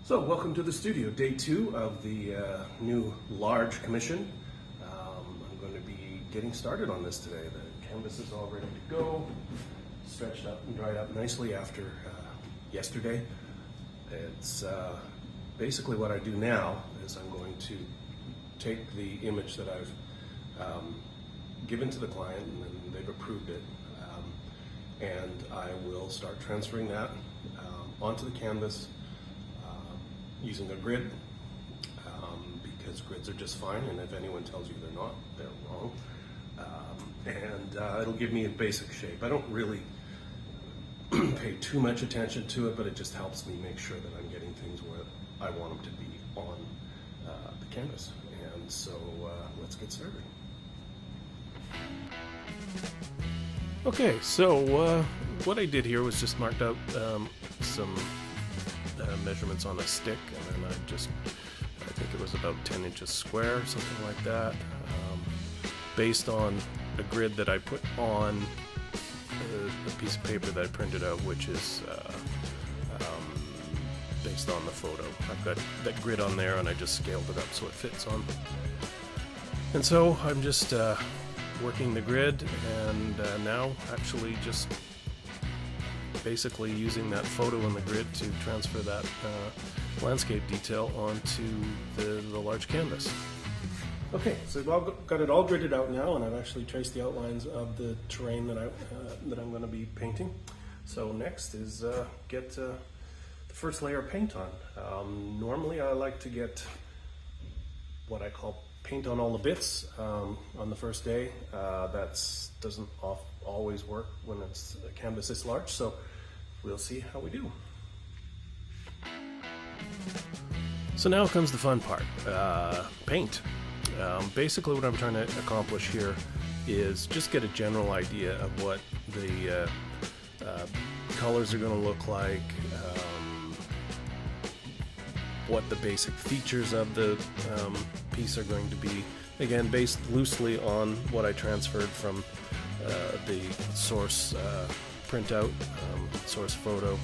So, welcome to the studio, day 2 of the new large commission. I'm going to be getting started on this today. The canvas is all ready to go, stretched up and dried up nicely after yesterday. It's basically what I do now is I'm going to take the image that I've given to the client and they've approved it, and I will start transferring that onto the canvas using a grid, because grids are just fine, and if anyone tells you they're not, they're wrong. It'll give me a basic shape. I don't really pay too much attention to it, but it just helps me make sure that I'm getting things where I want them to be on the canvas. And so let's get started. Okay, so what I did here was just marked out some measurements on a stick, and then I think it was about 10 inches square, something like that, based on a grid that I put on a piece of paper that I printed out, which is based on the photo. I've got that grid on there, and I just scaled it up so it fits on. And so I'm just working the grid, and now actually just basically using that photo in the grid to transfer that landscape detail onto the large canvas. Okay, so I've got it all gridded out now, and I've actually traced the outlines of the terrain that I'm going to be painting. So next is get the first layer of paint on. Normally I like to get what I call paint on all the bits on the first day. That doesn't always work when it's a canvas this large, so we'll see how we do. So now comes the fun part, paint. Basically what I'm trying to accomplish here is just get a general idea of what the colors are going to look like, what the basic features of the piece are going to be, again based loosely on what I transferred from the source printout, source photo,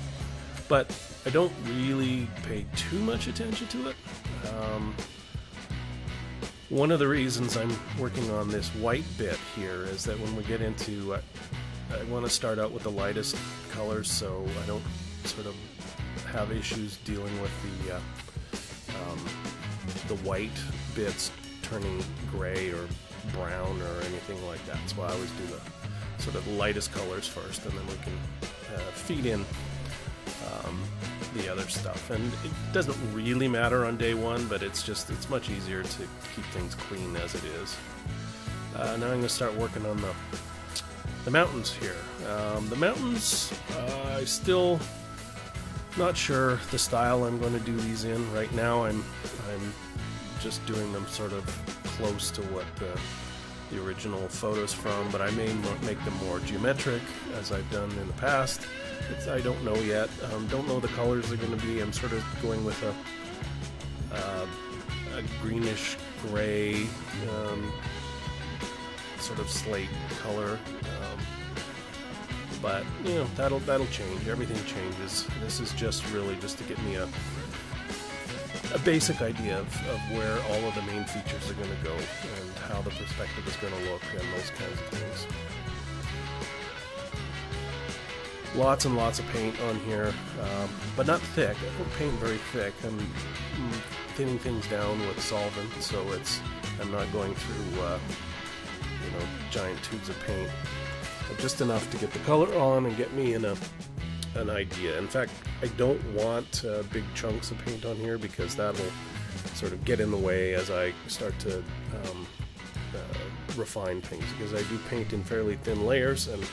but I don't really pay too much attention to it. One of the reasons I'm working on this white bit here is that when we get into, I want to start out with the lightest colors so I don't sort of have issues dealing with the white bits turning gray or brown or anything like that. So I always do the sort of lightest colors first, and then we can feed in the other stuff. And it doesn't really matter on day one, but it's much easier to keep things clean as it is. Now I'm going to start working on the mountains here. The mountains, I still not sure the style I'm going to do these in. Right now I'm just doing them sort of close to what the original photos from, but I may make them more geometric as I've done in the past. I don't know yet. Don't know the colors they're going to be. I'm sort of going with a greenish gray, sort of slate color. But you know, that'll change. Everything changes. This is just really just to get me a basic idea of where all of the main features are going to go and how the perspective is going to look and those kinds of things. Lots and lots of paint on here, but not thick. I don't paint very thick. I'm thinning things down with solvent, so I'm not going through giant tubes of paint. But just enough to get the color on and get me in an idea. In fact, I don't want big chunks of paint on here because that'll sort of get in the way as I start to refine things, because I do paint in fairly thin layers, and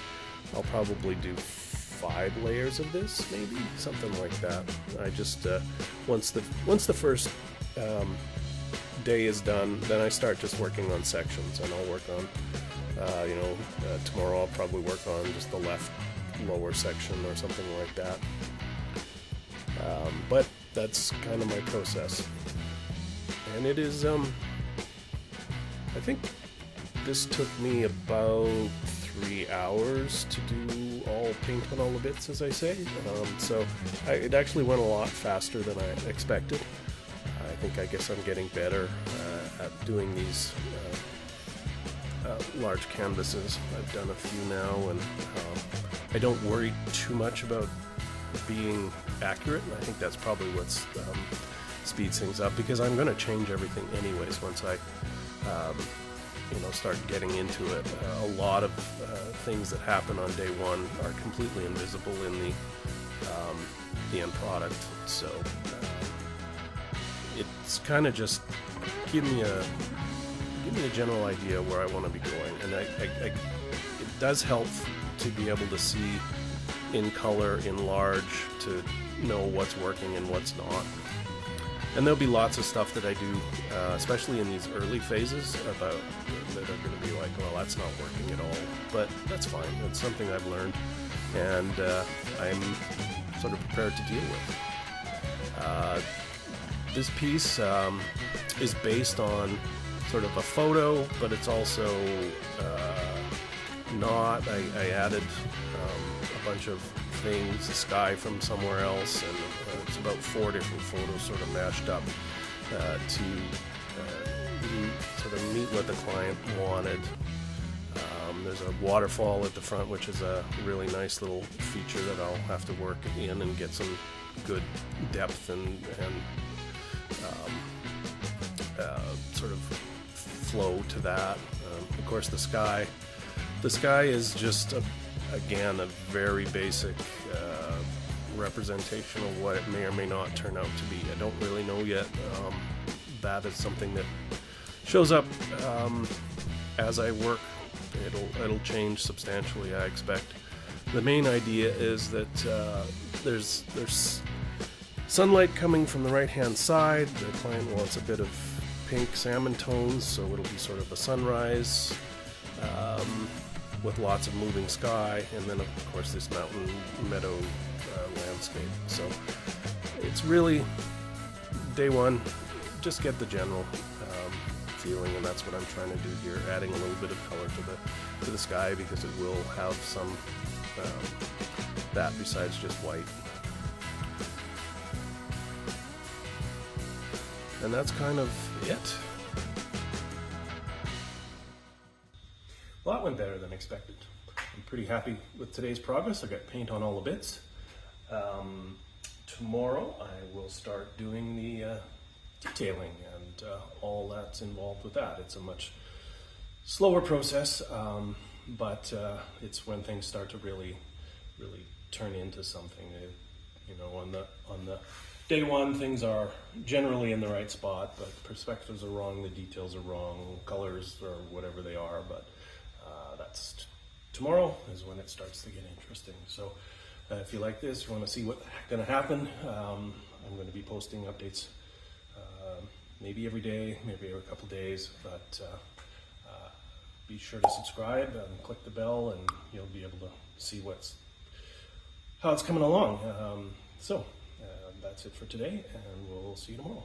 I'll probably do 5 layers of this, maybe something like that. I just once the first day is done, then I start just working on sections, and I'll work on tomorrow I'll probably work on just the left lower section or something like that. But that's kind of my process, and it is I think this took me about 3 hours to do all paint on all the bits, as I say. So it actually went a lot faster than I expected. I guess I'm getting better at doing these large canvases. I've done a few now, and I don't worry too much about being accurate. And I think that's probably what's speeds things up, because I'm going to change everything anyways once I start getting into it. A lot of things that happen on day one are completely invisible in the end product. So it's kind of just give me a general idea where I want to be going, and it does help to be able to see in color, in large, to know what's working and what's not. And there'll be lots of stuff that I do, especially in these early phases, that are going to be like, well, that's not working at all. But that's fine. It's something I've learned, and I'm sort of prepared to deal with. This piece is based on sort of a photo, but it's also not. I added a bunch of things, the sky from somewhere else, and it's about 4 different photos sort of mashed up to sort of meet what the client wanted. There's a waterfall at the front, which is a really nice little feature that I'll have to work in and get some good depth and sort of flow to that. Of course, the sky is just again a very basic representation of what it may or may not turn out to be. I don't really know yet. That is something that shows up as I work. It'll change substantially, I expect. The main idea is that there's sunlight coming from the right-hand side. The client wants a bit of pink salmon tones, so it'll be sort of a sunrise with lots of moving sky, and then of course this mountain meadow landscape. So it's really day one, just get the general feeling, and that's what I'm trying to do here, adding a little bit of color to the sky, because it will have some that besides just white. And that's kind of it. Well, that went better than expected. I'm pretty happy with today's progress. I got paint on all the bits. Tomorrow I will start doing the detailing and all that's involved with that. It's a much slower process, but it's when things start to really turn into something. On the day one, things are generally in the right spot, but perspectives are wrong, the details are wrong, colors or whatever they are, but that's tomorrow is when it starts to get interesting. So if you like this, you want to see what's going to happen, I'm going to be posting updates maybe every day, maybe every couple days, but be sure to subscribe and click the bell, and you'll be able to see how it's coming along. So that's it for today, and we'll see you tomorrow.